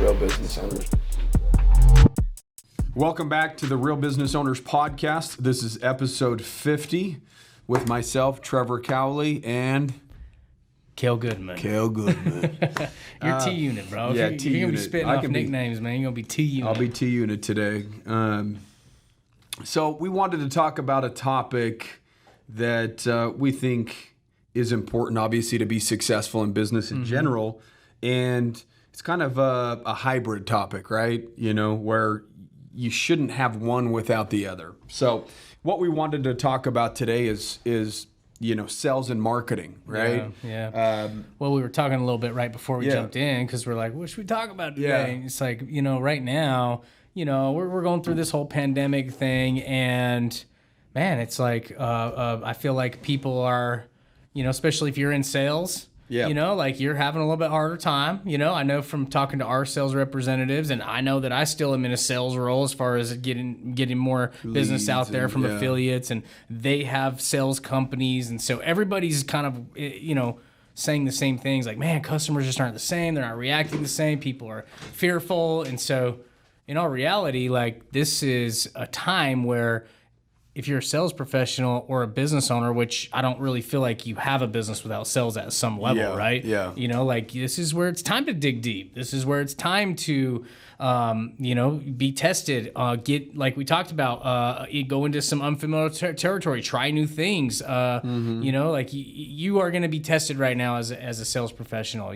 real business owners. Welcome back to the Real Business Owners Podcast. This is episode 50 with myself, Trevor Cowley, and Kale Goodman. Kale Goodman. You're T-Unit, bro. Yeah, You're T-Unit. going to be spitting off nicknames, man. You're going to be T-Unit. I'll be T-Unit today. So we wanted to talk about a topic that we think is important, obviously, to be successful in business in general. And it's kind of a hybrid topic, right? You know, where you shouldn't have one without the other. So what we wanted to talk about today is you know, sales and marketing, right? Yeah. Well, we were talking a little bit right before we jumped in because we're like, what should we talk about today? Yeah. And it's like, you know, right now, you know, we're going through this whole pandemic thing, and man, it's like I feel like people are, you know, especially if you're in sales. Yeah. You know, like you're having a little bit harder time. You know, I know from talking to our sales representatives, and I know that I still am in a sales role as far as getting more business out there from affiliates, and they have sales companies. And so everybody's kind of, you know, saying the same things like, man, customers just aren't the same. They're not reacting the same. People are fearful. And so in all reality, like this is a time where if you're a sales professional or a business owner, which I don't really feel like you have a business without sales at some level, right? Yeah. You know, like this is where it's time to dig deep. This is where it's time to, you know, be tested, get, like we talked about, go into some unfamiliar territory, try new things. You know, like you are going to be tested right now as a sales professional.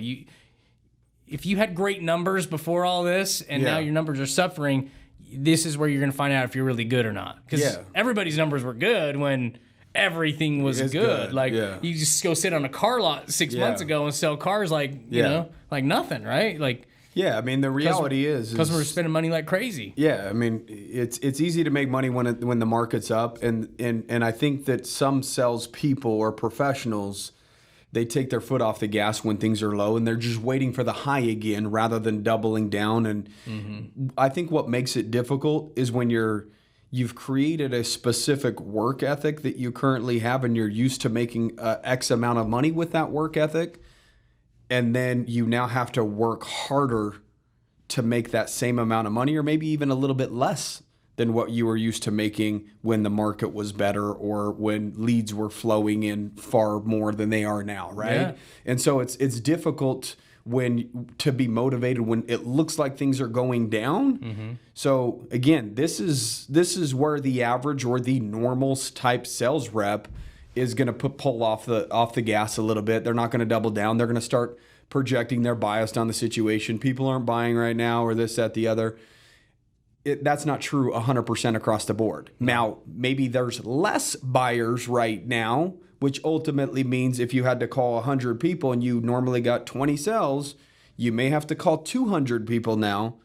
If you had great numbers before all this and now your numbers are suffering, this is where you're going to find out if you're really good or not. Because everybody's numbers were good when everything was good. Like you just go sit on a car lot 6 months ago and sell cars like, you know, like nothing, right? Like, I mean, the reality is customers are spending money like crazy. Yeah, I mean, it's easy to make money when the market's up, and I think that some salespeople or professionals, they take their foot off the gas when things are low, and they're just waiting for the high again rather than doubling down. And I think what makes it difficult is when you've created a specific work ethic that you currently have, and you're used to making X amount of money with that work ethic, and then you now have to work harder to make that same amount of money, or maybe even a little bit less than what you were used to making when the market was better or when leads were flowing in far more than they are now, right? Yeah. And so it's difficult to be motivated when it looks like things are going down. So again, this is where the average or the normal type sales rep is going to pull off the gas a little bit. They're not going to double down. They're going to start projecting their bias on the situation. People aren't buying right now, or this, that, the other. That's not true 100% across the board. Now, maybe there's less buyers right now, which ultimately means if you had to call 100 people and you normally got 20 sales, you may have to call 200 people now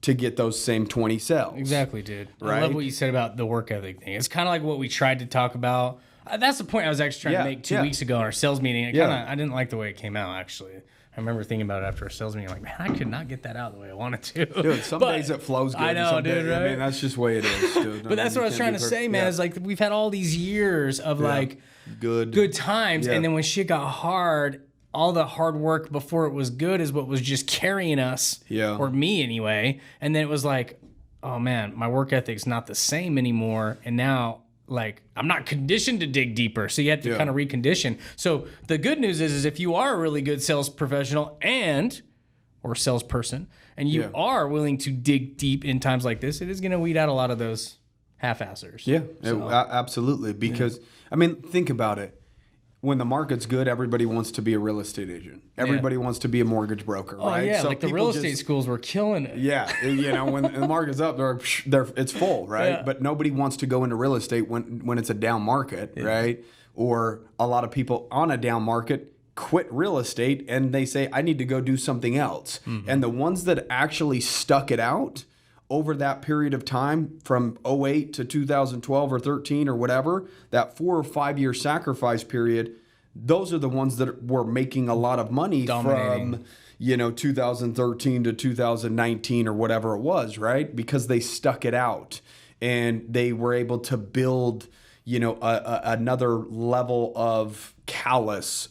to get those same 20 sales. Exactly, dude. Right? I love what you said about the work ethic thing. It's kind of like what we tried to talk about. That's the point I was actually trying to make 2 weeks ago in our sales meeting. I didn't like the way it came out, actually. I remember thinking about it after a sales meeting. I'm like, man, I could not get that out the way I wanted to. Dude, some days it flows good. I know, dude, right? I mean, that's just the way it is, dude. But that's what I was trying to say, man. Is like we've had all these years of like good times, and then when shit got hard, all the hard work before it was good is what was just carrying us, or me anyway. And then it was like, oh man, my work ethic's not the same anymore, and now like I'm not conditioned to dig deeper, so you have to kind of recondition. So the good news is if you are a really good sales professional or salesperson, and you are willing to dig deep in times like this, it is going to weed out a lot of those half-assers. Absolutely. Because I mean, think about it. When the market's good, everybody wants to be a real estate agent. Everybody wants to be a mortgage broker, right? Oh yeah, so like the real estate schools were killing it. Yeah, you know, when the market's up, it's full, right? Yeah. But nobody wants to go into real estate when it's a down market, right? Or a lot of people on a down market quit real estate and they say, I need to go do something else. And the ones that actually stuck it out over that period of time from 08 to 2012 or 13 or whatever, that 4 or 5 year sacrifice period, those are the ones that were making a lot of money from, 2013 to 2019 or whatever it was, right? Because they stuck it out and they were able to build, another level of callous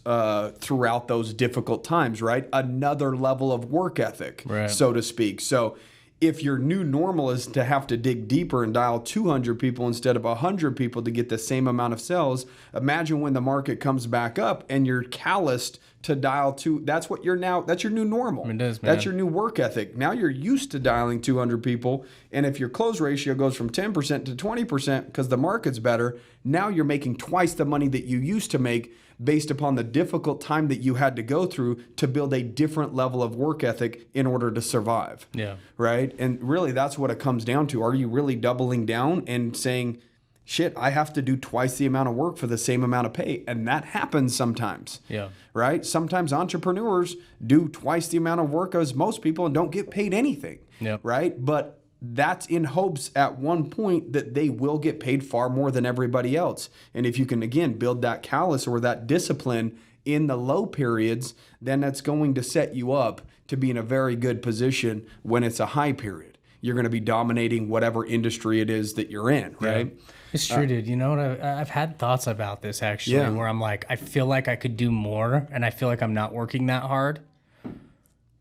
throughout those difficult times, right? Another level of work ethic, Right. so to speak. So if your new normal is to have to dig deeper and dial 200 people instead of 100 people to get the same amount of sales, imagine when the market comes back up and you're calloused to dial two. That's what you're now. That's your new normal. It is, man. That's your new work ethic. Now you're used to dialing 200 people. And if your close ratio goes from 10% to 20% because the market's better, now you're making twice the money that you used to make based upon the difficult time that you had to go through to build a different level of work ethic in order to survive. Yeah. Right? And really, that's what it comes down to. Are you really doubling down and saying, shit, I have to do twice the amount of work for the same amount of pay? And that happens sometimes. Yeah. Right? Sometimes entrepreneurs do twice the amount of work as most people and don't get paid anything. Yep. Right? But that's in hopes at one point that they will get paid far more than everybody else. And if you can, again, build that callus or that discipline in the low periods, then that's going to set you up to be in a very good position when it's a high period. You're going to be dominating whatever industry it is that you're in, right? Yeah. It's true, dude. You know what? I've had thoughts about this actually, where I'm like, I feel like I could do more, and I feel like I'm not working that hard.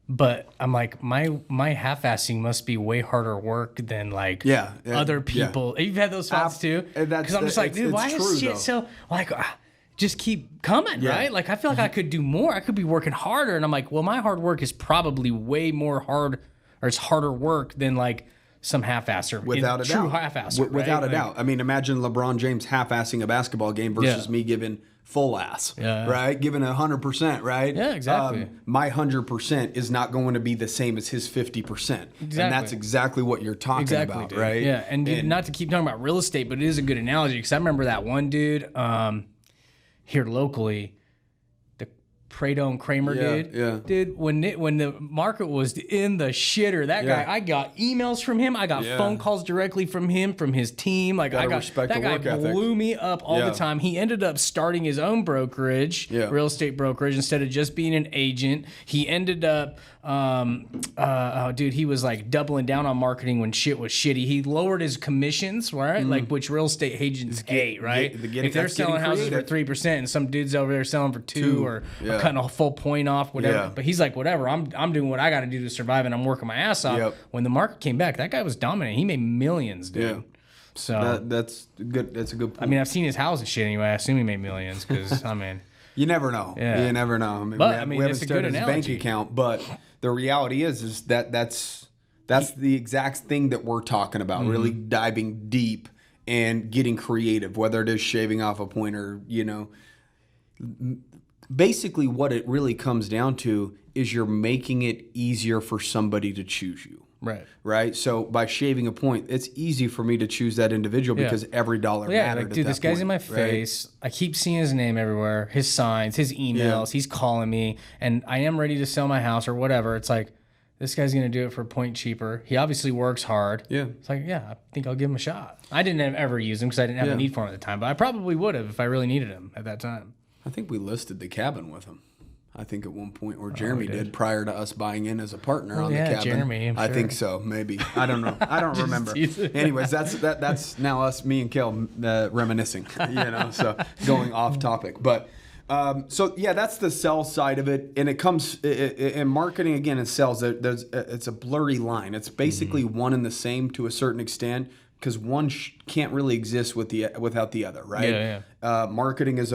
But I'm like, my half-assing must be way harder work than like other people. You've had those thoughts too? Because I'm just like, dude, why is shit so like? Just keep coming, right? Like I feel like I could do more. I could be working harder, and I'm like, well, my hard work is probably way more hard, or it's harder work than like some half-asser. Without a true doubt. half-asser. Without a doubt. I mean, imagine LeBron James half-assing a basketball game versus me giving full ass, right? Giving 100%, right? Yeah, exactly. My 100% is not going to be the same as his 50%. And that's exactly what you're talking about, dude. right? Yeah, and not to keep talking about real estate, but it is a good analogy because I remember that one dude here locally, the Prado and Kramer dude. Yeah. Dude, when the market was in the shitter, that guy, I got emails from him. I got phone calls directly from him, from his team. Like that guy blew me up all the time. He ended up starting his own brokerage, real estate brokerage, instead of just being an agent. He ended up, he was like doubling down on marketing when shit was shitty. He lowered his commissions, right? Like which real estate agents hate, right? If they're selling houses for 3% and some dude's over there selling for 2 or cutting a full point off, whatever. But he's like, whatever, I'm doing what I got to do to survive, and I'm working my ass off. When the market came back, that guy was dominant. He made millions, dude. Yeah. So that's good. That's a good point. I mean, I've seen his house and shit anyway. I assume he made millions because I mean, you never know. Yeah. You never know. I mean, but we haven't it's a started good his analogy. bank account, but the reality is that that's the exact thing that we're talking about. Really diving deep and getting creative, whether it is shaving off a point or basically what it really comes down to is you're making it easier for somebody to choose you. Right. So by shaving a point, it's easy for me to choose that individual because every dollar mattered. Like, dude, this guy's in my face. I keep seeing his name everywhere, his signs, his emails. He's calling me, and I am ready to sell my house or whatever. It's like, this guy's going to do it for a point cheaper. He obviously works hard. Yeah. It's like, I think I'll give him a shot. I didn't ever use him because I didn't have a need for him at the time, but I probably would have if I really needed him at that time. I think we listed the cabin with him. I think at one point, or Jeremy did prior to us buying in as a partner on the cabin. Jeremy, I think so, maybe. I don't know. I don't remember. Anyways, that's now us, me and Kale reminiscing. So going off topic, but that's the sales side of it, and it comes in marketing again and sales. It's a blurry line. It's basically one and the same to a certain extent. Because one can't really exist without the other, right? Marketing is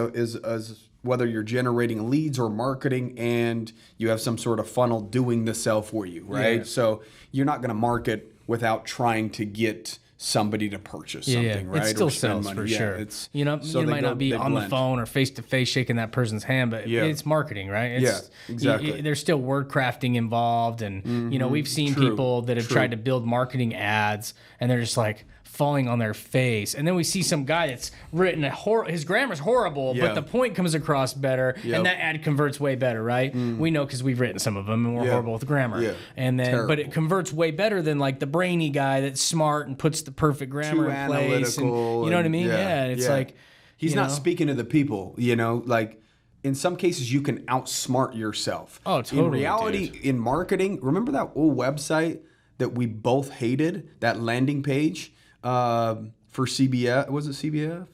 whether you're generating leads or marketing, and you have some sort of funnel doing the sell for you, right? So you're not going to market without trying to get somebody to purchase something, right? It still sells for sure. You might not be on the phone or face to face shaking that person's hand, but it's marketing, right? Exactly. There's still word crafting involved, and we've seen people that have tried to build marketing ads, and they're just like falling on their face, and then we see some guy that's written his grammar's horrible, but the point comes across better, and that ad converts way better, right? We know because we've written some of them, and we're horrible with grammar. And then, but it converts way better than like the brainy guy that's smart and puts the perfect grammar in place. And, you know what I mean? It's like he's not speaking to the people. Like in some cases, you can outsmart yourself. Oh, totally. In reality, in marketing, remember that old website that we both hated? That landing page. For CBF, was it CBF?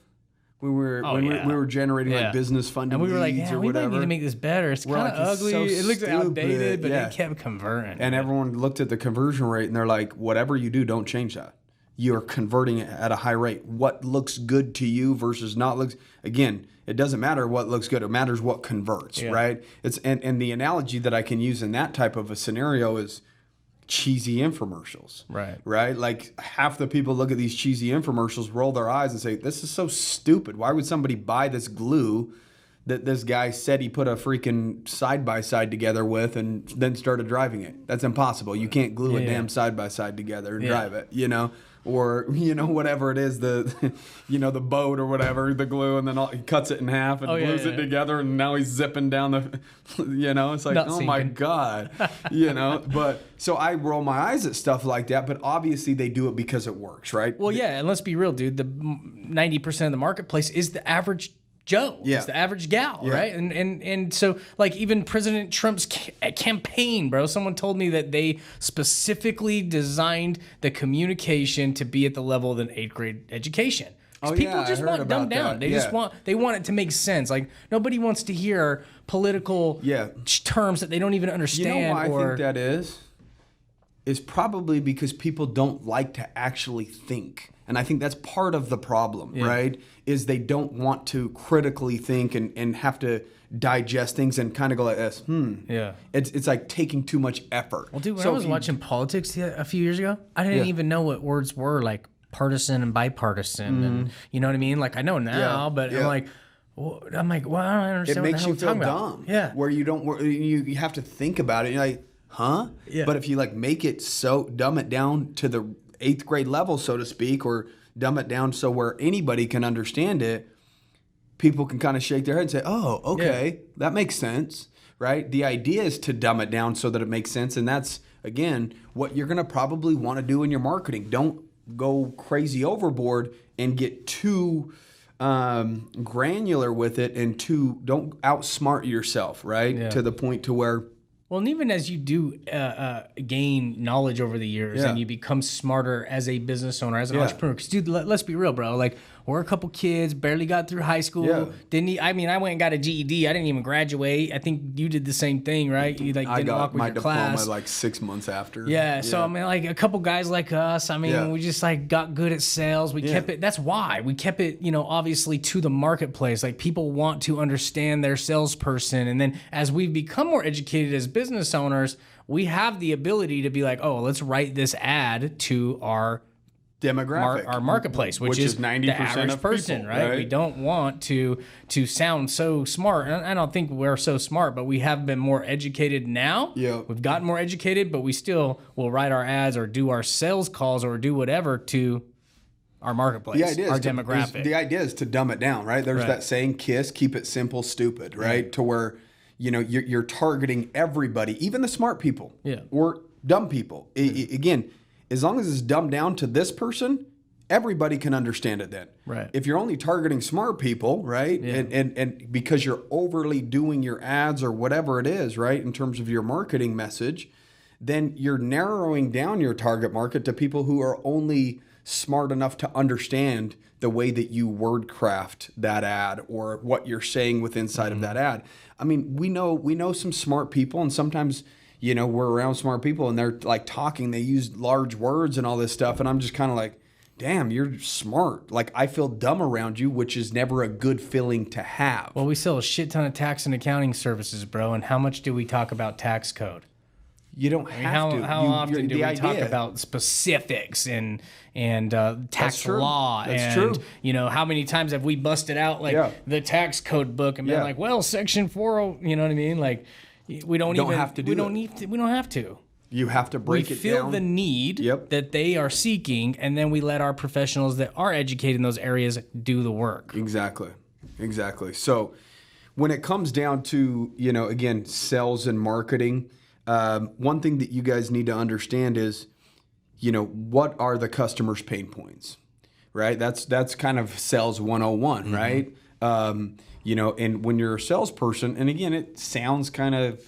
we were generating like business funded and we were like, leads yeah, or we whatever. might need to make this better. It's kind of like, it's ugly. so It looks outdated, but stupid. it kept converting. And everyone looked at the conversion rate and they're like, whatever you do, don't change that. You're converting it at a high rate. What looks good to you versus not looks. Again, it doesn't matter what looks good. It matters what converts, right? It's and the analogy that I can use in that type of a scenario is cheesy infomercials. Right? Like half the people look at these cheesy infomercials, roll their eyes and say, this is so stupid. Why would somebody buy this glue that this guy said he put a freaking side-by-side together with and then started driving it? That's impossible. You can't glue a damn side-by-side together and drive it, Or, whatever it is, the boat or whatever, the glue, and then he cuts it in half and glues it together, and now he's zipping down the, it's like, my God, But, so I roll my eyes at stuff like that, but obviously they do it because it works, right? Well, yeah, and let's be real, dude. The 90% of the marketplace is the average Joe. It's the average gal, right? And so, like, even President Trump's campaign, bro, someone told me that they specifically designed the communication to be at the level of an 8th grade education. People just want dumbed down. They just want it to make sense. Like, nobody wants to hear political terms that they don't even understand. You know why I think that is probably because people don't like to actually think. And I think that's part of the problem, right? Is they don't want to critically think and have to digest things and kind of go like this. It's like taking too much effort. Well, dude, when I was watching politics a few years ago, I didn't even know what words were like partisan and bipartisan, and you know what I mean? Like I know now, but I'm like, well, I don't understand. It what makes the hell you feel dumb. Yeah, where you don't, you have to think about it. You're like, huh? Yeah. But if you like make it so dumb it down to the 8th grade level, so to speak, or dumb it down so where anybody can understand it, people can kind of shake their head and say, oh, okay, that makes sense, right? The idea is to dumb it down so that it makes sense. And that's, again, what you're going to probably want to do in your marketing. Don't go crazy overboard and get too granular with it and don't outsmart yourself, right? To the point to where... Well, and even as you do gain knowledge over the years and you become smarter as a business owner, as an entrepreneur, because, dude, let's be real, bro. Like, we're a couple kids, barely got through high school. I went and got a GED. I didn't even graduate. I think you did the same thing, right? You didn't walk with your class. I got my diploma like 6 months after. Yeah, so I mean, like a couple guys like us, we just like got good at sales. We kept it. That's why we kept it, obviously to the marketplace. Like people want to understand their salesperson, and then as we've become more educated as business owners, we have the ability to be like, oh, let's write this ad to our demographic, our marketplace, which is 90% the average person, people, right? We don't want to sound so smart. And I don't think we're so smart, but we have been more educated now. Yeah, we've gotten more educated, but we still will write our ads or do our sales calls or do whatever to our marketplace, our demographic. The idea is to dumb it down, right? There's that saying, KISS, keep it simple, stupid, right? To where you're targeting everybody, even the smart people, or dumb people. Again, as long as it's dumbed down to this person, everybody can understand it then. Right. If you're only targeting smart people, right, and because you're overly doing your ads or whatever it is, right, in terms of your marketing message, then you're narrowing down your target market to people who are only smart enough to understand the way that you word craft that ad or what you're saying with inside of that ad. I mean, we know some smart people, and sometimes we're around smart people and they're like talking, they use large words and all this stuff. And I'm just kind of like, damn, you're smart. Like I feel dumb around you, which is never a good feeling to have. Well, we sell a shit ton of tax and accounting services, bro. And how much do we talk about tax code? You don't have to. How often do we talk about specifics and tax law? That's true. How many times have we busted out the tax code book and been like, well, section 40, you know what I mean? Like, we don't have to. We don't have to. You have to break it down. We feel the need that they are seeking, and then we let our professionals that are educated in those areas do the work. Exactly. So when it comes down to, again, sales and marketing, one thing that you guys need to understand is, what are the customer's pain points, right? That's kind of sales 101, right? And when you're a salesperson, and again, it sounds kind of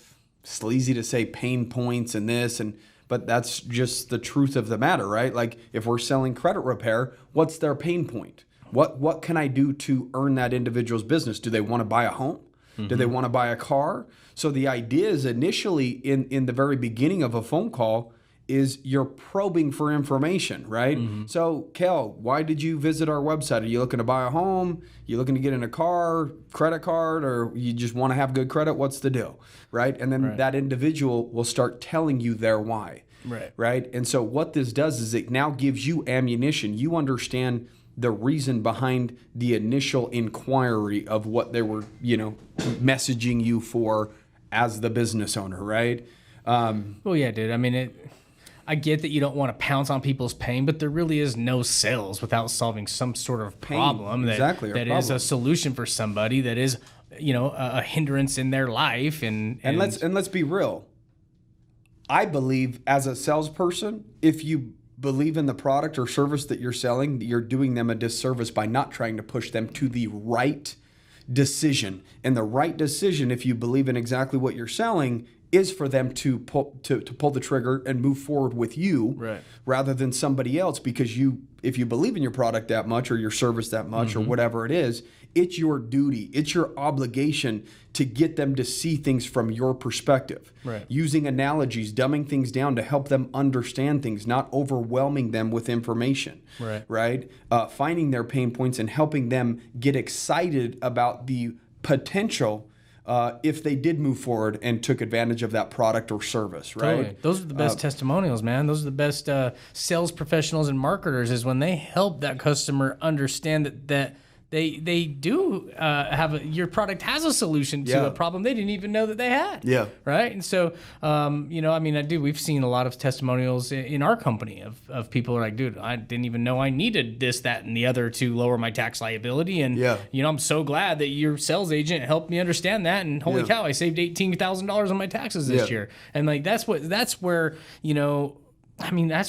sleazy to say pain points and this, but that's just the truth of the matter, right? Like if we're selling credit repair, what's their pain point? What can I do to earn that individual's business? Do they want to buy a home? Do they want to buy a car? So the idea is initially in the very beginning of a phone call is you're probing for information, right? So, Kale, why did you visit our website? Are you looking to buy a home? You looking to get in a car, credit card, or you just want to have good credit? What's the deal, right? And then that individual will start telling you their why, right? And so what this does is it now gives you ammunition. You understand the reason behind the initial inquiry of what they were, messaging you for as the business owner, right? Well, yeah, dude. I mean, I get that you don't want to pounce on people's pain, but there really is no sales without solving some sort of problem that is a solution for somebody that is, a hindrance in their life. And let's be real. I believe as a salesperson, if you believe in the product or service that you're selling, you're doing them a disservice by not trying to push them to the right decision. And the right decision, if you believe in exactly what you're selling, is for them to pull the trigger and move forward with you rather than somebody else, because if you believe in your product that much or your service that much or whatever it is, it's your duty, it's your obligation to get them to see things from your perspective. Using analogies, dumbing things down to help them understand things, not overwhelming them with information. Finding their pain points and helping them get excited about the potential if they did move forward and took advantage of that product or service, right? Totally. Those are the best testimonials, man. Those are the best sales professionals and marketers, is when they help that customer understand that they do have your product has a solution to a problem they didn't even know that they had. Right. And so, we've seen a lot of testimonials in our company of people who are like, dude, I didn't even know I needed this, that, and the other to lower my tax liability. And, I'm so glad that your sales agent helped me understand that. And holy cow, I saved $18,000 on my taxes this year. And that's where, that's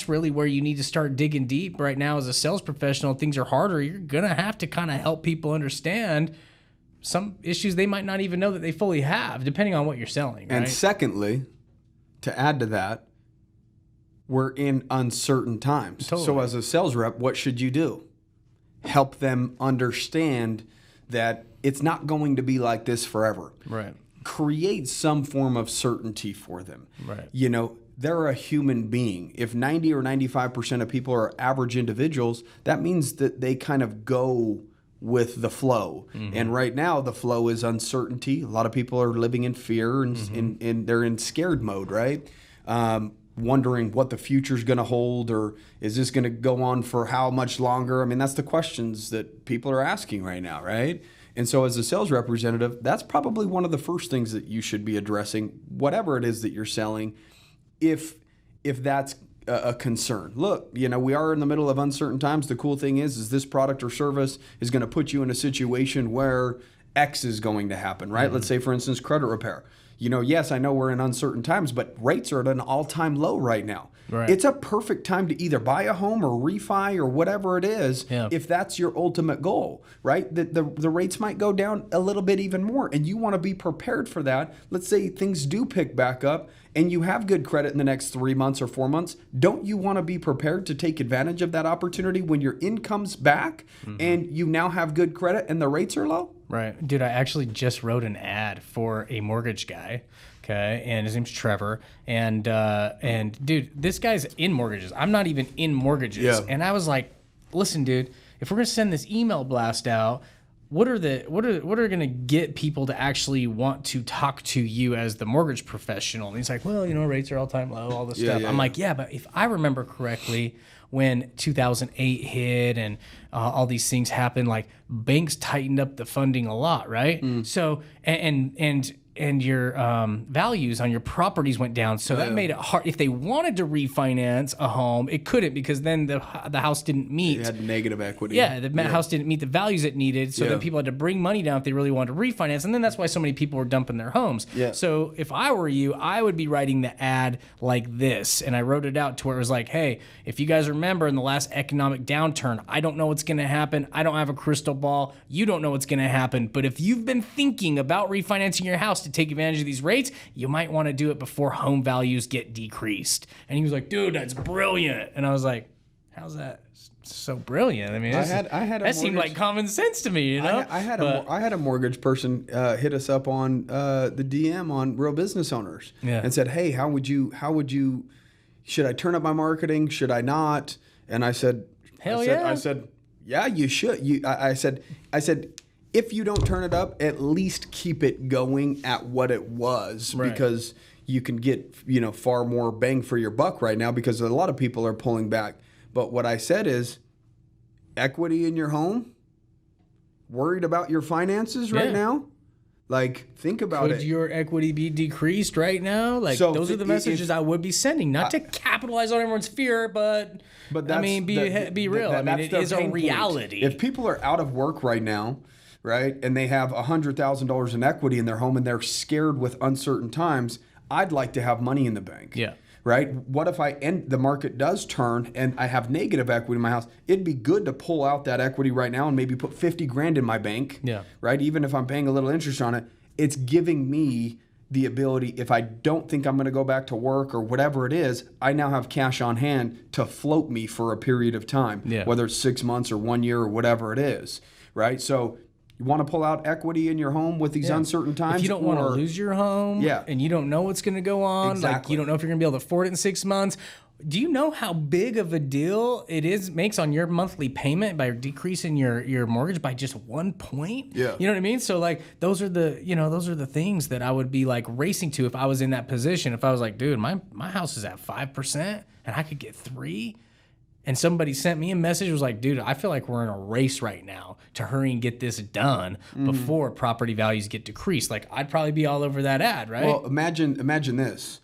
really where you need to start digging deep right now as a sales professional. Things are harder. You're going to have to kind of help people understand some issues they might not even know that they fully have, depending on what you're selling. And secondly, to add to that, we're in uncertain times. So as a sales rep, what should you do? Help them understand that it's not going to be like this forever. Create some form of certainty for them. They're a human being. If 90 or 95% of people are average individuals, that means that they kind of go with the flow. And right now, the flow is uncertainty. A lot of people are living in fear and they're in scared mode, right? Wondering what the future's going to hold, or is this going to go on for how much longer? I mean, that's the questions that people are asking right now, right? And so as a sales representative, that's probably one of the first things that you should be addressing, whatever it is that you're selling, if that's a concern. Look, we are in the middle of uncertain times. The cool thing is this product or service is going to put you in a situation where X is going to happen, right? Let's say, for instance, credit repair. Yes, I know we're in uncertain times, but rates are at an all-time low right now. It's a perfect time to either buy a home or refi or whatever it is, if that's your ultimate goal, right? The rates might go down a little bit even more, and you want to be prepared for that. Let's say things do pick back up and you have good credit in the next 3 months or 4 months. Don't you want to be prepared to take advantage of that opportunity when your income's back and you now have good credit and the rates are low? Right. Dude, I actually just wrote an ad for a mortgage guy. Okay. And his name's Trevor. And dude, this guy's in mortgages. I'm not even in mortgages. And I was like, listen, dude, if we're going to send this email blast out, what are going to get people to actually want to talk to you as the mortgage professional? And he's like, well, rates are all time low, all this stuff. I'm like, yeah, but if I remember correctly, when 2008 hit and all these things happened, like banks tightened up the funding a lot, right? So and your values on your properties went down. So that made it hard. If they wanted to refinance a home, it couldn't, because then the house didn't meet. It had negative equity. Yeah, the house didn't meet the values it needed. So then people had to bring money down if they really wanted to refinance. And then that's why so many people were dumping their homes. So if I were you, I would be writing the ad like this. And I wrote it out to where it was like, hey, if you guys remember in the last economic downturn, I don't know what's going to happen. I don't have a crystal ball. You don't know what's going to happen. But if you've been thinking about refinancing your house to take advantage of these rates, you might want to do it before home values get decreased. And he was like, dude, that's brilliant. And I was like, how's that so brilliant? I mean, that seemed like common sense to me, you know. I had a mortgage person hit us up on the DM on Real Business Owners and said, "Hey, how would you? Should I turn up my marketing? Should I not?" And I said, I said, "Yeah, you should." I said, if you don't turn it up, at least keep it going at what it was, because you can get, far more bang for your buck right now, because a lot of people are pulling back. But what I said is, equity in your home, worried about your finances right now? Like, think about it. Could your equity be decreased right now? Like, those are the messages I would be sending, not to capitalize on everyone's fear, but I mean, be real. I mean, it is a reality. If people are out of work right now, right, and they have $100,000 in equity in their home and they're scared with uncertain times, I'd like to have money in the bank. Yeah. Right? What if the market does turn and I have negative equity in my house? It'd be good to pull out that equity right now and maybe put 50 grand in my bank. Yeah. Right? Even if I'm paying a little interest on it, it's giving me the ability, if I don't think I'm going to go back to work or whatever it is, I now have cash on hand to float me for a period of time, whether it's 6 months or 1 year or whatever it is. Right? So you want to pull out equity in your home with these uncertain times? If you don't want to lose your home and you don't know what's going to go on, like you don't know if you're going to be able to afford it in 6 months, do you know how big of a deal it makes on your monthly payment by decreasing your mortgage by just 1 point? Yeah. You know what I mean? So like those are the things that I would be like racing to if I was in that position. If I was like, dude, my house is at 5% and I could get 3%. And somebody sent me a message, was like, dude, I feel like we're in a race right now to hurry and get this done before property values get decreased. Like, I'd probably be all over that ad, right? Well, imagine this.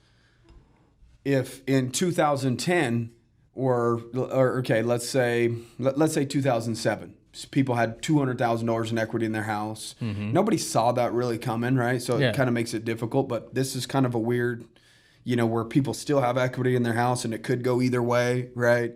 If in 2010 or okay, let's say 2007, people had $200,000 in equity in their house. Nobody saw that really coming, right? So it kind of makes it difficult. But this is kind of a weird, where people still have equity in their house and it could go either way, right?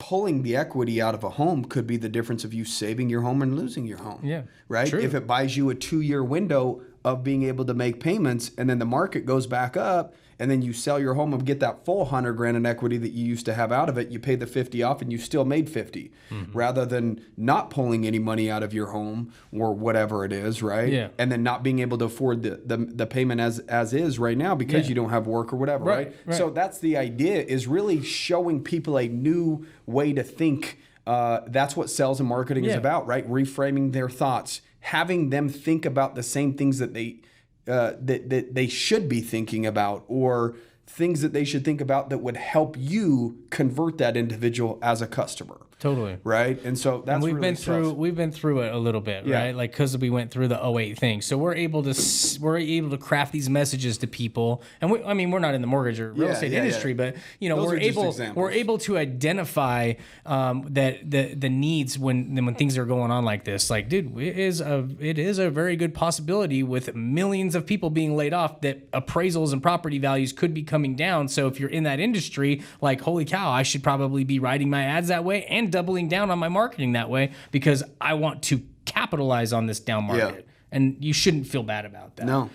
Pulling the equity out of a home could be the difference of you saving your home and losing your home. Yeah. Right? True. If it buys you a 2-year window of being able to make payments and then the market goes back up and then you sell your home and get that full 100 grand in equity that you used to have out of it, you pay the 50 off and you still made 50 rather than not pulling any money out of your home or whatever it is, right? Yeah. And then not being able to afford the payment as is right now because you don't have work or whatever, right? So that's the idea, is really showing people a new way to think. That's what sales and marketing is about, right? Reframing their thoughts, having them think about the same things that they should be thinking about, or things that they should think about that would help you convert that individual as a customer. Totally. Right? And so that's we've been through it a little bit, right? Like, because we went through the 08 thing. So we're able to craft these messages to people. And we're not in the mortgage or real estate industry, but we're able to identify that the needs when things are going on like this. Like, dude, it is a very good possibility with millions of people being laid off that appraisals and property values could be coming down. So if you're in that industry, like, holy cow, I should probably be writing my ads that way and doubling down on my marketing that way, because I want to capitalize on this down market. Yeah. And you shouldn't feel bad about that. No.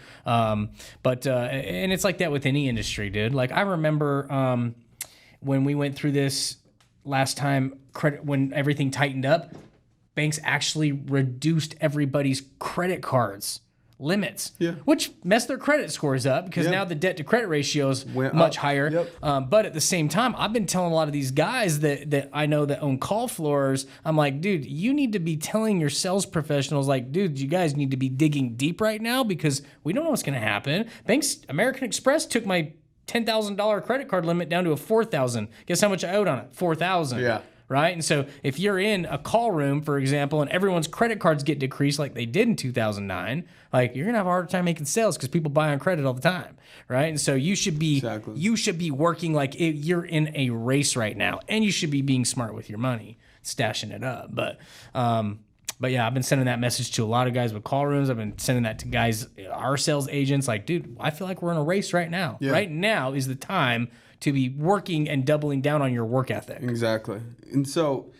But it's like that with any industry, dude. Like, I remember when we went through this last time, when everything tightened up, banks actually reduced everybody's credit cards limits, which messed their credit scores up, because now the debt to credit ratio is much higher. Yep. But at the same time, I've been telling a lot of these guys that I know that own call floors, I'm like, dude, you need to be telling your sales professionals, like, dude, you guys need to be digging deep right now, because we don't know what's going to happen. American Express took my $10,000 credit card limit down to a $4,000. Guess how much I owed on it? $4,000. Yeah. Right? And so if you're in a call room, for example, and everyone's credit cards get decreased like they did in 2009, like, you're going to have a harder time making sales, because people buy on credit all the time. Right? And so you should be working like you're in a race right now, and you should be being smart with your money, stashing it up. But yeah, I've been sending that message to a lot of guys with call rooms. I've been sending that to guys, our sales agents, like, dude, I feel like we're in a race right now. Yeah. Right now is the time to be working and doubling down on your work ethic. Exactly. And so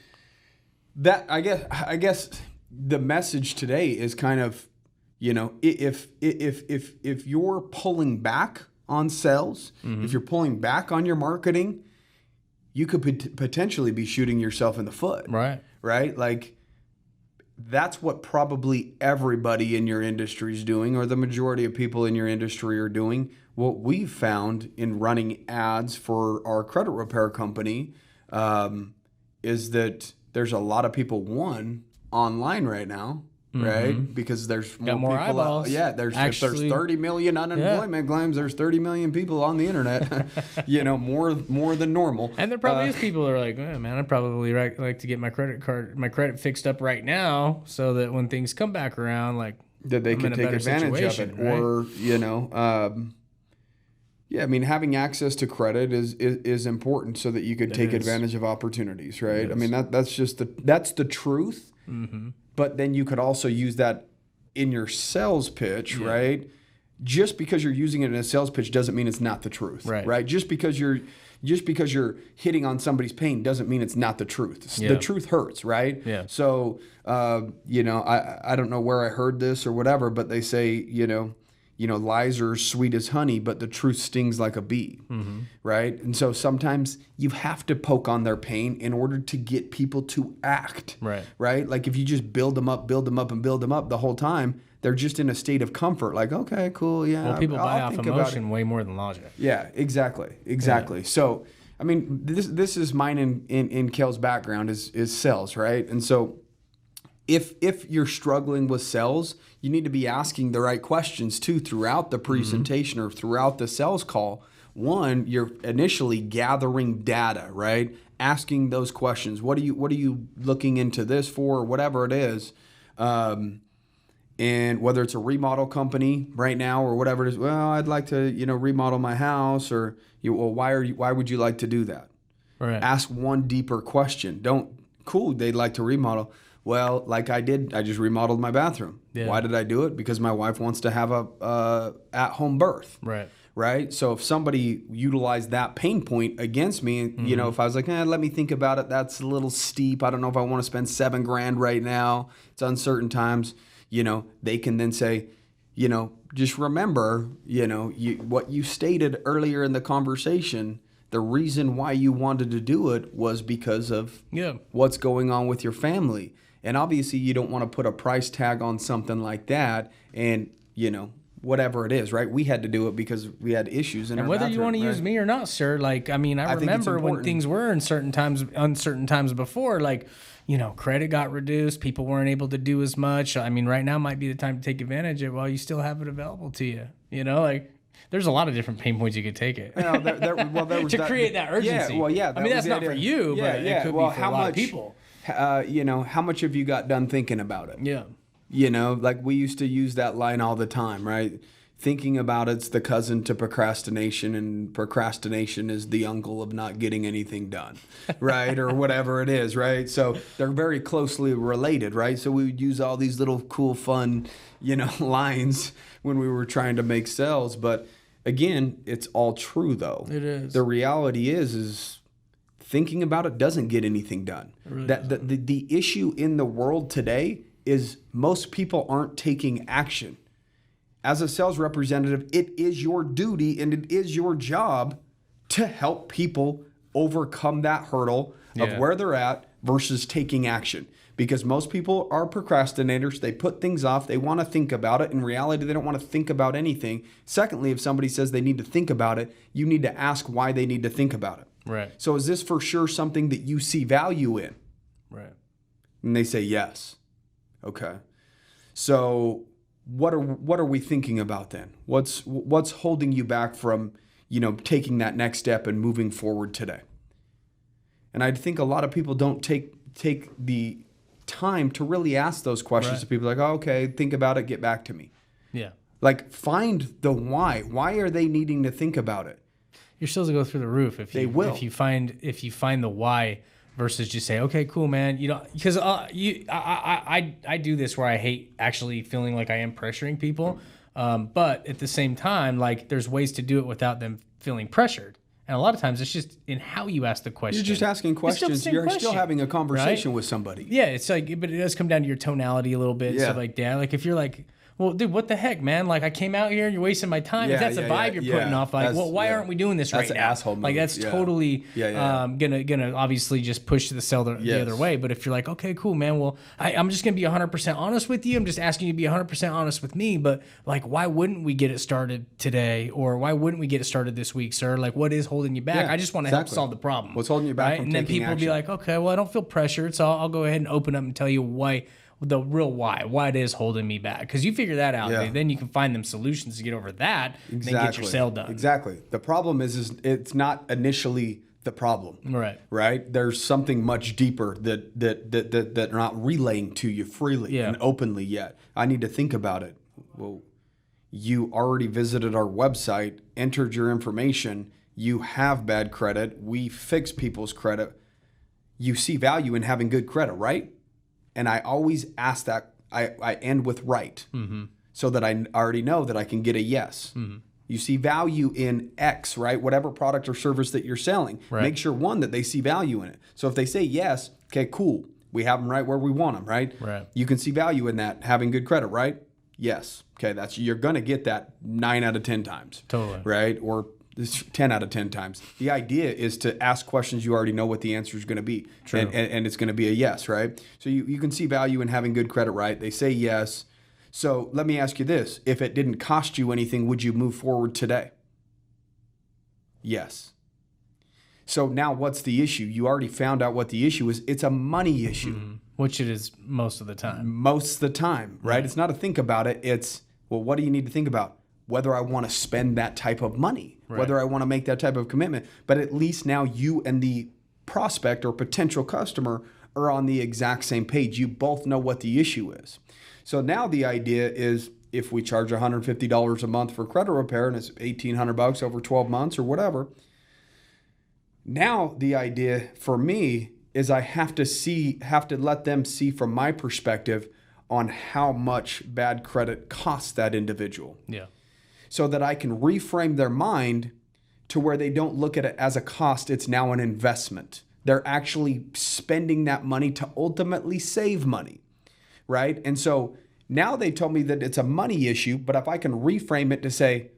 that, I guess the message today is kind of, if you're pulling back on sales, if you're pulling back on your marketing, you could potentially be shooting yourself in the foot. Right? Like, that's what probably everybody in your industry is doing, or the majority of people in your industry are doing. What we've found in running ads for our credit repair company is that there's a lot of people, online right now, right? Because there's more more people eyeballs. If there's 30 million unemployment claims, there's 30 million people on the internet, more than normal. And there probably is people that are like, oh, man, I'd probably like to get my credit fixed up right now, so that when things come back around, like, that they can take advantage of it, right? or having access to credit is important so that you could take advantage of opportunities, right? I mean, that's the truth. But then you could also use that in your sales pitch, right? Just because you're using it in a sales pitch doesn't mean it's not the truth, right? Just because you're hitting on somebody's pain doesn't mean it's not the truth. The truth hurts, right? Yeah. So, I don't know where I heard this or whatever, but they say, lies are sweet as honey, but the truth stings like a bee, right? And so sometimes you have to poke on their pain in order to get people to act, right? Like, if you just build them up the whole time, they're just in a state of comfort, like, okay, cool, yeah. Well, people buy off emotion way more than logic. Yeah, exactly. Yeah. So, I mean, this is mine in Kale's background is sales, right? And so if you're struggling with sales, you need to be asking the right questions too throughout the presentation or throughout the sales call. One, you're initially gathering data, right? Asking those questions. What are you looking into this for, or whatever it is. And whether it's a remodel company right now or whatever it is, well, I'd like to, remodel my house, or why would you like to do that? Right. Ask one deeper question. They'd like to remodel. Well, like I did, I just remodeled my bathroom. Yeah. Why did I do it? Because my wife wants to have a at-home birth. Right. So if somebody utilized that pain point against me, if I was like, let me think about it, that's a little steep. I don't know if I want to spend $7,000 right now. It's uncertain times. They can then say, just remember, what you stated earlier in the conversation. The reason why you wanted to do it was because of what's going on with your family. And obviously you don't want to put a price tag on something like that, and, whatever it is, right? We had to do it because we had issues in our whether bathroom, you want to use me or not, sir, like, I mean, I remember when things were uncertain times before, like, credit got reduced. People weren't able to do as much. I mean, right now might be the time to take advantage of it while you still have it available to you. There's a lot of different pain points you could take it to create that urgency. I mean, that's not for you, but it could be for a lot of people. How much have you got done thinking about it? Yeah. Like we used to use that line all the time, right? Thinking about it's the cousin to procrastination, and procrastination is the uncle of not getting anything done, right? Or whatever it is, right? So they're very closely related, right? So we would use all these little cool, fun, lines when we were trying to make sales. But again, it's all true, though. It is. The reality is thinking about it doesn't get anything done. Really the issue in the world today is most people aren't taking action. As a sales representative, it is your duty and it is your job to help people overcome that hurdle of where they're at versus taking action. Because most people are procrastinators. They put things off. They want to think about it. In reality, they don't want to think about anything. Secondly, if somebody says they need to think about it, you need to ask why they need to think about it. Right. So is this for sure something that you see value in? Right. And they say yes. Okay. So what are we thinking about then? What's holding you back from, taking that next step and moving forward today? And I think a lot of people don't take the time to really ask those questions to people, like, oh, okay, think about it, get back to me. Yeah. Like, find the why. Why are they needing to think about it? Your sales will go through the roof if you find the why versus just say, okay, cool, man. Because I do this where I hate actually feeling like I am pressuring people, but at the same time, like, there's ways to do it without them feeling pressured. And a lot of times it's just in how you ask the question. You're just asking questions. You're still having a conversation with somebody. Yeah, it's like, but it does come down to your tonality a little bit. Yeah. So like, Dad, like if you're like, Well, dude, what the heck, man? Like, I came out here and you're wasting my time. If that's the vibe you're putting off, like, well, why aren't we doing this right now? Asshole move. Like, that's totally gonna obviously just push the sell the other way. But if you're like, okay, cool, man, well, I'm just gonna be 100% honest with you. I'm just asking you to be 100% honest with me. But like, why wouldn't we get it started today, or why wouldn't we get it started this week, sir? Like, what is holding you back? I just want to help solve the problem. What's holding you back? From and then people will be like, okay, well, I don't feel pressured, so I'll go ahead and open up and tell you why. The real why it is holding me back, because you figure that out, then you can find them solutions to get over that, and then get your sale done. Exactly. The problem is it's not initially the problem, right? There's something much deeper that are not relaying to you freely and openly yet. I need to think about it. Well, you already visited our website, entered your information, you have bad credit, we fix people's credit, you see value in having good credit, right? And I always ask that, I end with right, so that I already know that I can get a yes. You see value in X, right? Whatever product or service that you're selling. Make sure, one, that they see value in it. So if they say yes, okay, cool. We have them right where we want them, right? You can see value in that, having good credit, right? Yes. Okay, you're going to get that 9 out of 10 times. Totally. Right? Or 10 out of 10 times. The idea is to ask questions you already know what the answer is going to be. True. And it's going to be a yes, right? So you can see value in having good credit, right? They say yes. So let me ask you this. If it didn't cost you anything, would you move forward today? Yes. So now what's the issue? You already found out what the issue is. It's a money issue. Which it is most of the time. Most of the time, right? It's not a think about it. It's, well, what do you need to think about? Whether I want to spend that type of money, whether I want to make that type of commitment. But at least now you and the prospect or potential customer are on the exact same page. You both know what the issue is. So now the idea is, if we charge $150 a month for credit repair and it's $1,800 over 12 months or whatever, now the idea for me is I have to let them see from my perspective on how much bad credit costs that individual. So that I can reframe their mind to where they don't look at it as a cost. It's now an investment. They're actually spending that money to ultimately save money, right? And so now they told me that it's a money issue, but if I can reframe it to say,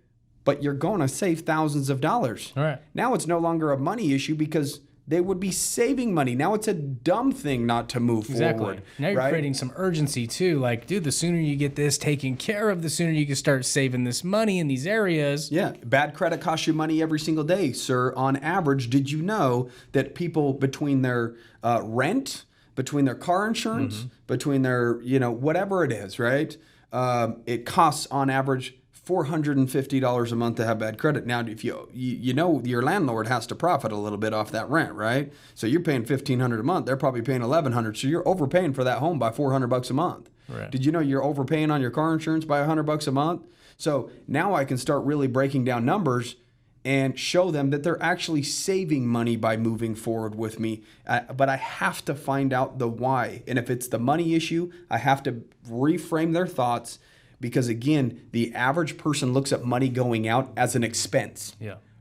but you're going to save thousands of dollars. Now it's no longer a money issue because they would be saving money. Now it's a dumb thing not to move forward. Now you're creating some urgency too. Like, dude, the sooner you get this taken care of, the sooner you can start saving this money in these areas. Yeah, bad credit costs you money every single day, sir. On average, did you know that people between their rent, between their car insurance, between their, whatever it is, right? It costs on average $450 a month to have bad credit. Now, if you know your landlord has to profit a little bit off that rent, right? So you're paying $1,500 a month. They're probably paying $1,100. So you're overpaying for that home by $400 a month. Did you know you're overpaying on your car insurance by $100 a month? So now I can start really breaking down numbers and show them that they're actually saving money by moving forward with me. But I have to find out the why. And if it's the money issue, I have to reframe their thoughts. Because again, the average person looks at money going out as an expense,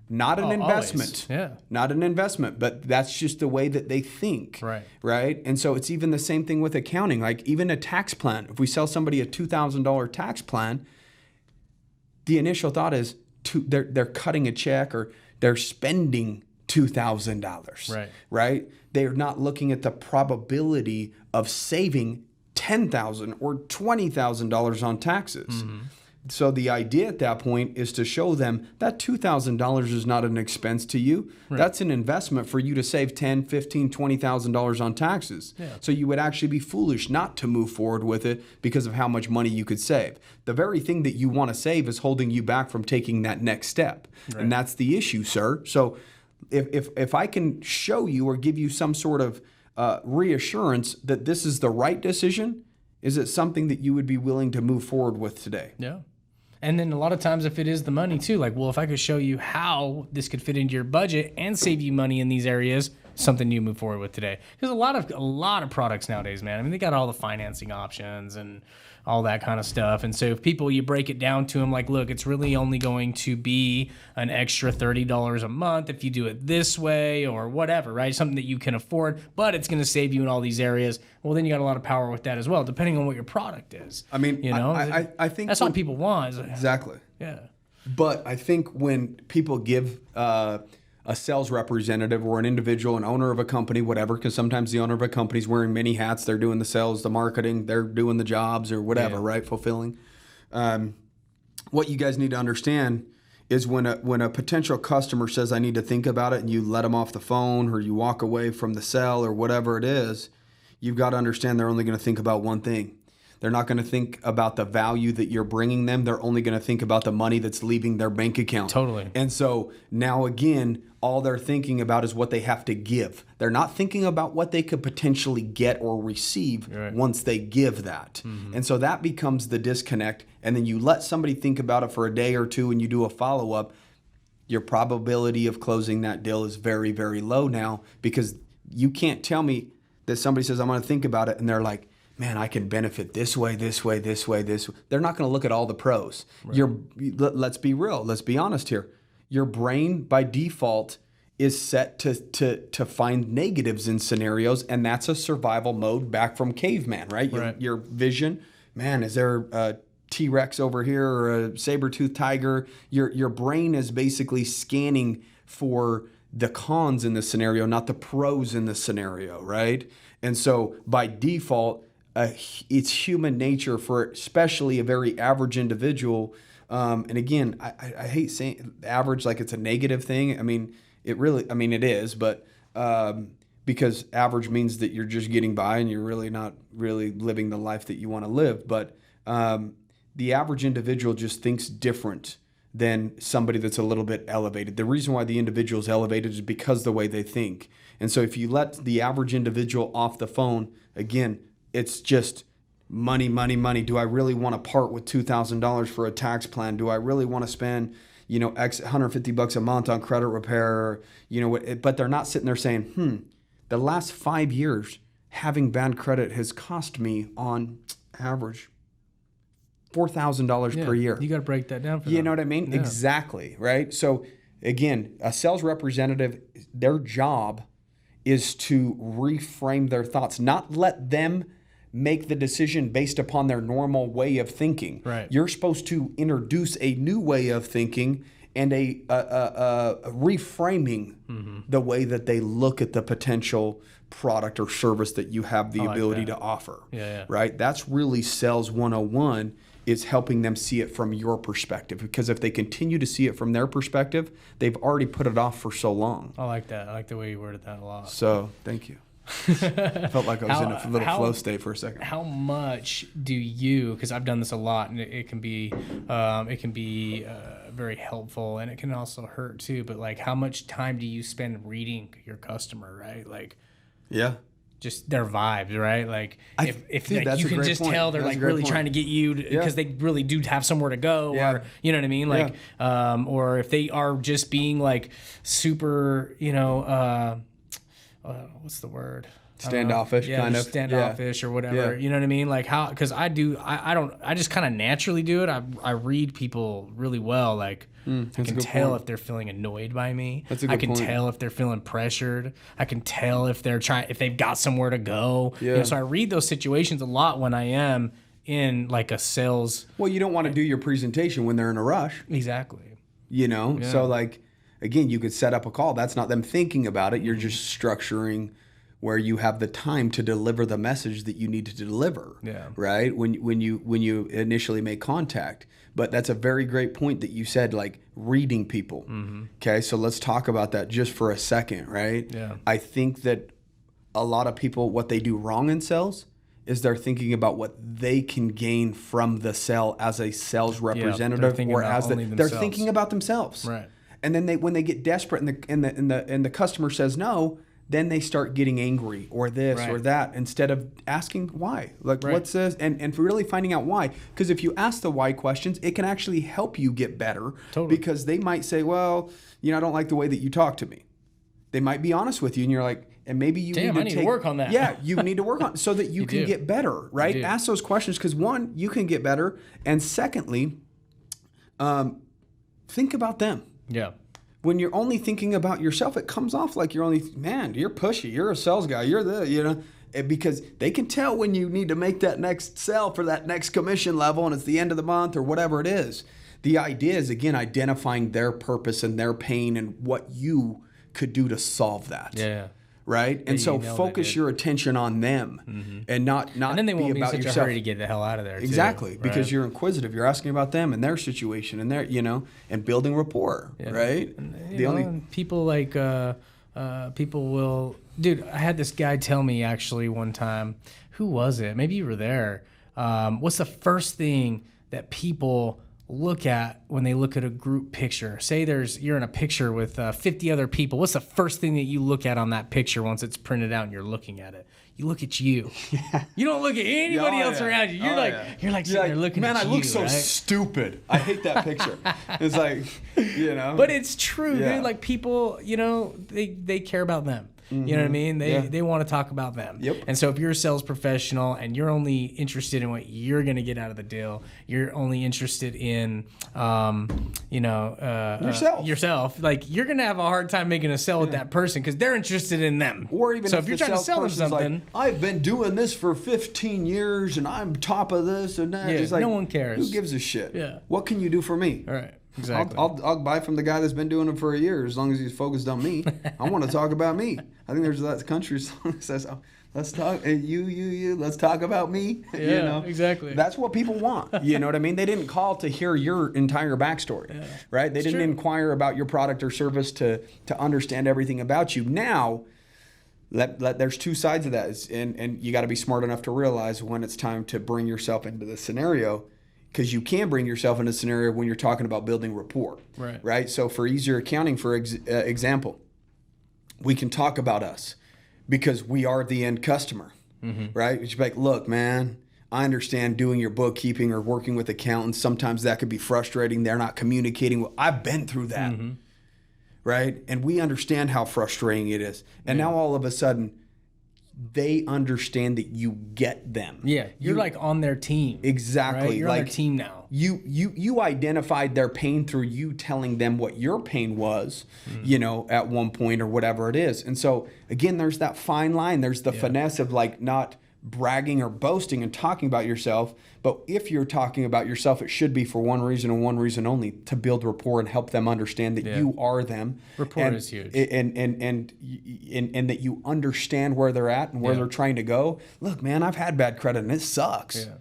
not an investment, not an investment, but that's just the way that they think, right? And so it's even the same thing with accounting, like even a tax plan. If we sell somebody a $2,000 tax plan, the initial thought is they're cutting a check or they're spending $2,000, right? They're not looking at the probability of saving $10,000 or $20,000 on taxes. So the idea at that point is to show them that $2,000 is not an expense to you. That's an investment for you to save $10,000, $15,000, $20,000 on taxes. So you would actually be foolish not to move forward with it because of how much money you could save. The very thing that you want to save is holding you back from taking that next step. And that's the issue, sir. So if I can show you or give you some sort of reassurance that this is the right decision, is it something that you would be willing to move forward with today? And then a lot of times if it is the money too, like, well, if I could show you how this could fit into your budget and save you money in these areas, something you move forward with today? Because a lot of products nowadays, man. I mean, they got all the financing options and all that kind of stuff. And so if people, you break it down to them like, look, it's really only going to be an extra $30 a month if you do it this way or whatever, right? Something that you can afford, but it's going to save you in all these areas. Well, then you got a lot of power with that as well, depending on what your product is. I mean, I think that's what people want. Exactly. Yeah. But I think when people give a sales representative or an individual, an owner of a company, whatever, because sometimes the owner of a company is wearing many hats. They're doing the sales, the marketing, they're doing the jobs or whatever, right? Fulfilling. What you guys need to understand is when a potential customer says, I need to think about it, and you let them off the phone or you walk away from the sale or whatever it is, you've got to understand they're only going to think about one thing. They're not going to think about the value that you're bringing them. They're only going to think about the money that's leaving their bank account. Totally. And so now again, all they're thinking about is what they have to give. They're not thinking about what they could potentially get or receive once they give that. Mm-hmm. And so that becomes the disconnect. And then you let somebody think about it for a day or two and you do a follow-up. Your probability of closing that deal is very, very low now, because you can't tell me that somebody says, I'm going to think about it, and they're like, man, I can benefit this way, this way, this way, this way. They're not going to look at all the pros. Right. Let's be real. Let's be honest here. Your brain, by default, is set to find negatives in scenarios, and that's a survival mode back from caveman, right? Your vision, man, is there a T-Rex over here or a saber-toothed tiger? Your brain is basically scanning for the cons in the scenario, not the pros in the scenario, right? And so by default, it's human nature for especially a very average individual. And again, I hate saying average like it's a negative thing. I mean, it is, but because average means that you're just getting by and you're really not really living the life that you want to live. But the average individual just thinks different than somebody that's a little bit elevated. The reason why the individual is elevated is because of the way they think. And so if you let the average individual off the phone, again, it's just money, money, money. Do I really want to part with $2,000 for a tax plan? Do I really want to spend, X $150 a month on credit repair? But they're not sitting there saying, the last 5 years having bad credit has cost me on average $4,000 per year. You got to break that down for You them. know what I mean? Yeah. Exactly, right? So again, a sales representative, their job is to reframe their thoughts, not let them make the decision based upon their normal way of thinking. Right. You're supposed to introduce a new way of thinking and a reframing the way that they look at the potential product or service that you have the ability to offer. Right? That's really sales 101, is helping them see it from your perspective. Because if they continue to see it from their perspective, they've already put it off for so long. I like that. I like the way you worded that a lot. So, thank you. I felt like I was in a little flow state for a second. How much do you, because I've done this a lot, and it can be very helpful, and it can also hurt too, but like how much time do you spend reading your customer, right? Like, yeah. Just their vibes, right? Like if dude, like, you can just tell they're like really trying to get you because they really do have somewhere to go, or you know what I mean? Like, or if they are just being like super, what's the word? Standoffish, kind of. Standoffish or whatever. You know what I mean? Like how, because I just kind of naturally do it. I read people really well. Like I can tell if they're feeling annoyed by me. I can tell if they're feeling pressured. I can tell if if they've got somewhere to go. Yeah. So I read those situations a lot when I am in like a sales. Well, you don't want to do your presentation when they're in a rush. Exactly. So like, again, you could set up a call. That's not them thinking about it. You're just structuring where you have the time to deliver the message that you need to deliver. Right? When you initially make contact. But that's a very great point that you said, like reading people. Okay, so let's talk about that just for a second, right? Yeah. I think that a lot of people, what they do wrong in sales is they're thinking about what they can gain from the sale as a sales representative, or as they're thinking about themselves. Right. And then when they get desperate and the customer says no, then they start getting angry or this or that, instead of asking why. Like, what's this? And for really finding out why. Because if you ask the why questions, it can actually help you get better. Totally. Because they might say, well, I don't like the way that you talk to me. they might be honest with you, and you're like, and maybe you I need to work on that. Yeah, you need to work on so that you can get better, right? Ask those questions because one, you can get better, and secondly, think about them. Yeah. When you're only thinking about yourself, it comes off like you're you're pushy, you're a sales guy, because they can tell when you need to make that next sale for that next commission level and it's the end of the month or whatever it is. The idea is, again, identifying their purpose and their pain and what you could do to solve that. Yeah. Right? And so focus your attention on them and not and then they won't be in such yourself. A hurry to get the hell out of there. Exactly, too, because you're inquisitive. You're asking about them and their situation and their, and building rapport, right? And, people like people will. Dude, I had this guy tell me actually one time. Who was it? Maybe you were there. What's the first thing that people look at when they look at a group picture? Say you're in a picture with 50 other people. What's the first thing that you look at on that picture once it's printed out and you're looking at it? You look at you. Yeah. You don't look at anybody else around you. You're like sitting there looking at you. Man, I look so stupid. I hate that picture. It's like, But it's true, dude. Like people, they care about them. You know what I mean? They want to talk about them. Yep. And so if you're a sales professional and you're only interested in what you're going to get out of the deal, you're only interested in, yourself. Like you're going to have a hard time making a sale with that person because they're interested in them. Or even so if you're trying to sell them something, like, I've been doing this for 15 years and I'm top of this and that. Yeah, it's like, no one cares. Who gives a shit? Yeah. What can you do for me? All right. Exactly. I'll buy from the guy that's been doing it for a year as long as he's focused on me. I want to talk about me. I think there's that country song that says, let's talk, let's talk about me. Yeah, exactly. That's what people want. You know what I mean? They didn't call to hear your entire backstory, right? They didn't inquire about your product or service to understand everything about you. Now, there's two sides of that, and you got to be smart enough to realize when it's time to bring yourself into the scenario. Because you can bring yourself in a scenario when you're talking about building rapport, right? So for easier accounting, for example, we can talk about us because we are the end customer, right? It's like, look, man, I understand doing your bookkeeping or working with accountants. Sometimes that could be frustrating. They're not communicating. Well, I've been through that, right? And we understand how frustrating it is. And now all of a sudden, they understand that you get them. Yeah, you're like on their team. Exactly. Right? You're on their team now. You identified their pain through you telling them what your pain was, at one point or whatever it is. And so, again, there's that fine line. There's the finesse of like not bragging or boasting and talking about yourself. But if you're talking about yourself, it should be for one reason and one reason only, to build rapport and help them understand that you are them. Rapport is huge. And that you understand where they're at and where they're trying to go. Look, man, I've had bad credit and it sucks. Yeah.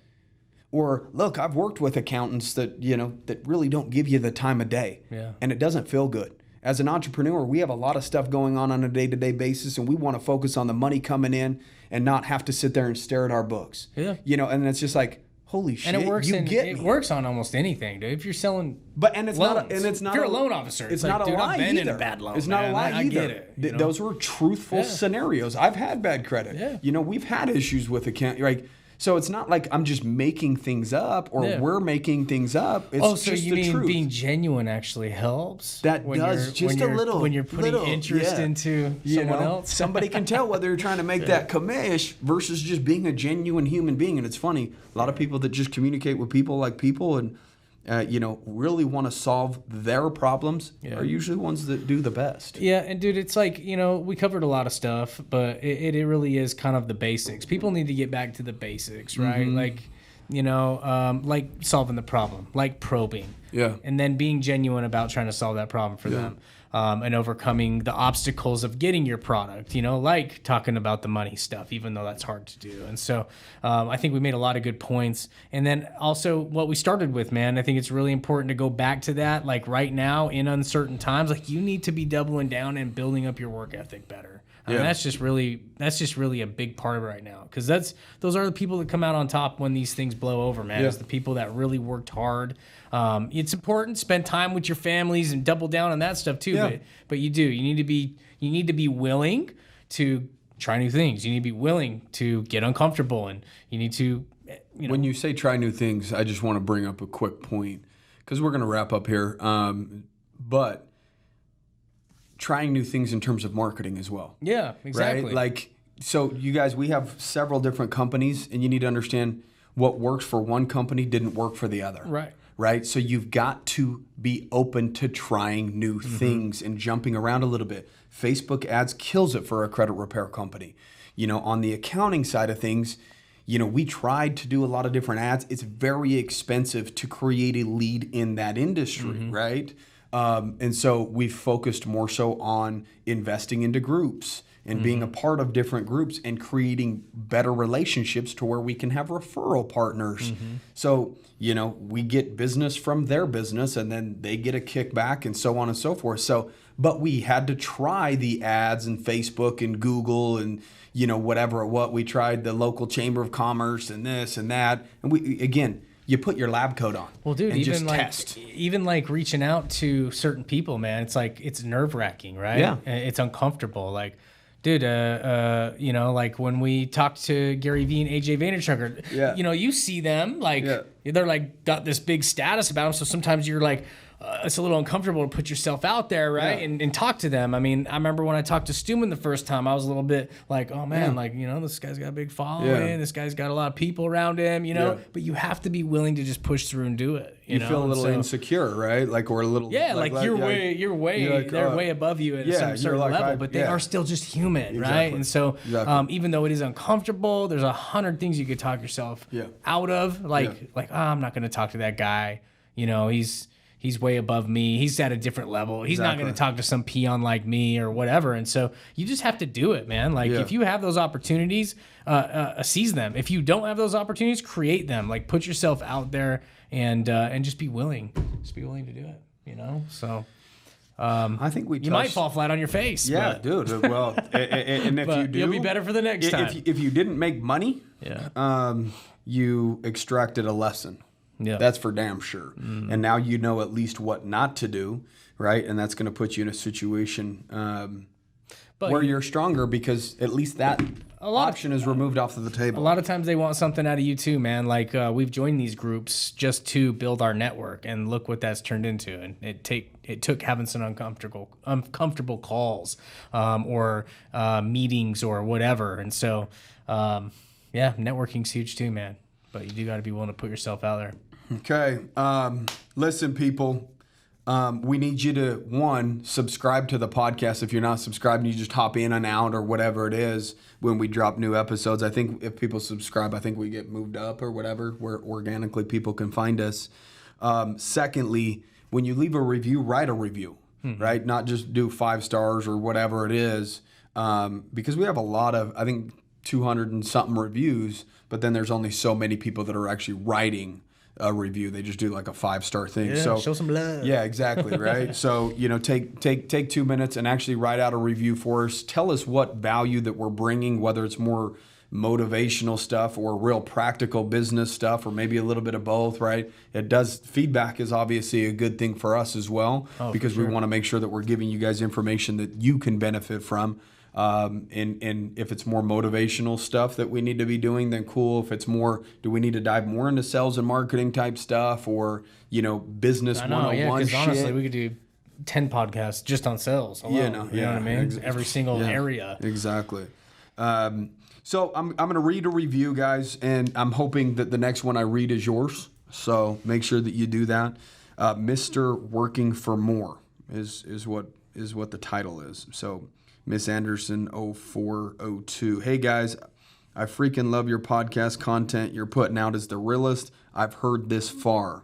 Or look, I've worked with accountants that, that really don't give you the time of day. Yeah. And it doesn't feel good. As an entrepreneur, we have a lot of stuff going on a day-to-day basis, and we want to focus on the money coming in and not have to sit there and stare at our books. Yeah. And it's just like, holy shit, and it works. It works on almost anything, dude. If you're selling, it's loans, not. If you're a loan officer, it's like, not a dude, lie I've been either. in a bad loan. It's not a lie either. I get it. Those were truthful scenarios. I've had bad credit. Yeah. We've had issues with account. Like, so it's not like I'm just making things up or we're making things up. It's just the truth. Being genuine actually helps? That does just a little. When you're putting interest into someone else. Somebody can tell whether you're trying to make that commish versus just being a genuine human being. And it's funny, a lot of people that just communicate with people and really want to solve their problems are usually ones that do the best. Yeah, and dude, it's like, we covered a lot of stuff, but it really is kind of the basics. People need to get back to the basics, right? Like, like solving the problem, like probing. Yeah. And then being genuine about trying to solve that problem for them. And overcoming the obstacles of getting your product, like talking about the money stuff, even though that's hard to do. And so I think we made a lot of good points. And then also what we started with, man, I think it's really important to go back to that. Like right now in uncertain times, like you need to be doubling down and building up your work ethic better. I mean, that's just really a big part of it right now, because those are the people that come out on top when these things blow over, man. It's the people that really worked hard. It's important, spend time with your families and double down on that stuff too. Yeah. But you need to be willing to try new things. You need to be willing to get uncomfortable, and you need to. When you say try new things, I just want to bring up a quick point because we're going to wrap up here. But trying new things in terms of marketing as well. Yeah, exactly. Right? Like, so you guys, we have several different companies, and you need to understand what works for one company didn't work for the other. Right. Right? So you've got to be open to trying new things and jumping around a little bit. Facebook ads kills it for a credit repair company. You know, on the accounting side of things, you know, we tried to do a lot of different ads. It's very expensive to create a lead in that industry, right? And so we focused more so on investing into groups and being a part of different groups and creating better relationships to where we can have referral partners. So, you know, we get business from their business and then they get a kickback and so on and so forth. So, but we had to try the ads and Facebook and Google and, you know, whatever, what we tried, the local chamber of commerce and this and that. And we, again, you put your lab coat on. Well, dude, and even just like test. even like reaching out to certain people, man, it's like it's nerve-wracking, right? Yeah. And it's uncomfortable. Like, dude, you know, like when we talked to Gary Vee and AJ Vaynerchuk, you know, you see them like they're like got this big status about them. So sometimes you're like, it's a little uncomfortable to put yourself out there, right? And talk to them. I mean, I remember when I talked to Stuman the first time, I was a little bit like, oh man, like, you know, this guy's got a big following. This guy's got a lot of people around him, you know, but you have to be willing to just push through and do it. You know? Feel a little insecure, right? Like, or a little, they're way above you at some certain level, but they are still just human, right? And so, even though it is uncomfortable, there's 100 things you could talk yourself out of, like, oh, I'm not going to talk to that guy. You know, he's way above me. He's at a different level. He's not going to talk to some peon like me or whatever. And so you just have to do it, man. Like if you have those opportunities, seize them. If you don't have those opportunities, create them. Like put yourself out there and just be willing. Just be willing to do it, you know? So I think you might fall flat on your face. Yeah, dude. Well, and if you do, you'll be better for the next time. If you didn't make money, you extracted a lesson. Yeah, that's for damn sure. And now you know at least what not to do, right? And that's going to put you in a situation where you're stronger because at least that option is removed off of the table. A lot of times they want something out of you too, man. Like we've joined these groups just to build our network, and look what that's turned into. And it took having some uncomfortable calls or meetings or whatever. And so, networking's huge too, man. But you do got to be willing to put yourself out there. Okay. Listen, people, we need you to, one, subscribe to the podcast. If you're not subscribed, you just hop in and out or whatever it is when we drop new episodes. I think if people subscribe, I think we get moved up or whatever, where organically people can find us. Secondly, when you leave a review, write a review, right? Not just do 5 stars or whatever it is, because we have a lot of, I think, 200 and something reviews, but then there's only so many people that are actually writing a review. They just do like a 5-star thing. Yeah, so show some love. Yeah, exactly, right? So, you know, take 2 minutes and actually write out a review for us. Tell us what value that we're bringing, whether it's more motivational stuff or real practical business stuff or maybe a little bit of both, right? Feedback is obviously a good thing for us as well because we want to make sure that we're giving you guys information that you can benefit from. And if it's more motivational stuff that we need to be doing, then cool. If it's more, do we need to dive more into sales and marketing type stuff or, you know, business 101 shit? Honestly, we could do 10 podcasts just on sales alone. You know what I mean? Every single area. Exactly. So I'm going to read a review, guys, and I'm hoping that the next one I read is yours. So make sure that you do that. Mr. Working for More is what the title is. So Miss Anderson 0402. Hey guys, I freaking love your podcast content you're putting out is the realest I've heard this far.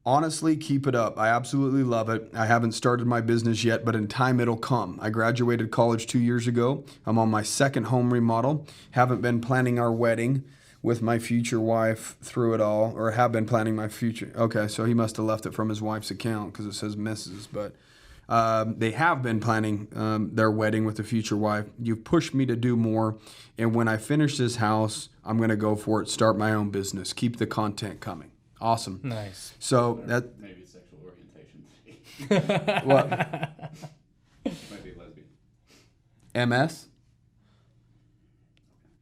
Honestly, keep it up. I absolutely love it. I haven't started my business yet, but in time it'll come. I graduated college 2 years ago. I'm on my second home remodel. Haven't been planning our wedding with my future wife through it all, or have been planning my future. Okay, so he must have left it from his wife's account because it says Mrs., but they have been planning their wedding with the future wife. You've pushed me to do more. And when I finish this house, I'm going to go for it, start my own business. Keep the content coming. Awesome. Nice. So that... Maybe sexual orientation. What? Might be lesbian. MS?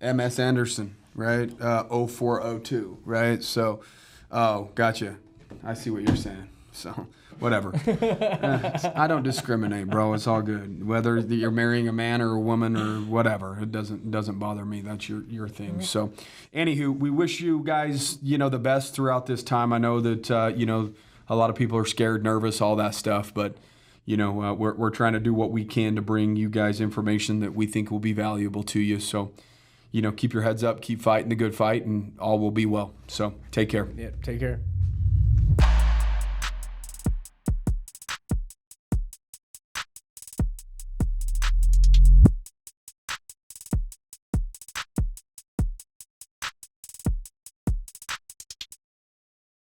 MS Anderson, right? 0402, right? So, oh, gotcha. I see what you're saying. So, whatever. I don't discriminate, bro. It's all good. Whether you're marrying a man or a woman or whatever, it doesn't bother me. That's your thing. So, anywho, we wish you guys, the best throughout this time. I know that, a lot of people are scared, nervous, all that stuff, but we're trying to do what we can to bring you guys information that we think will be valuable to you. So, keep your heads up, keep fighting the good fight, and all will be well. So take care. Yeah, take care.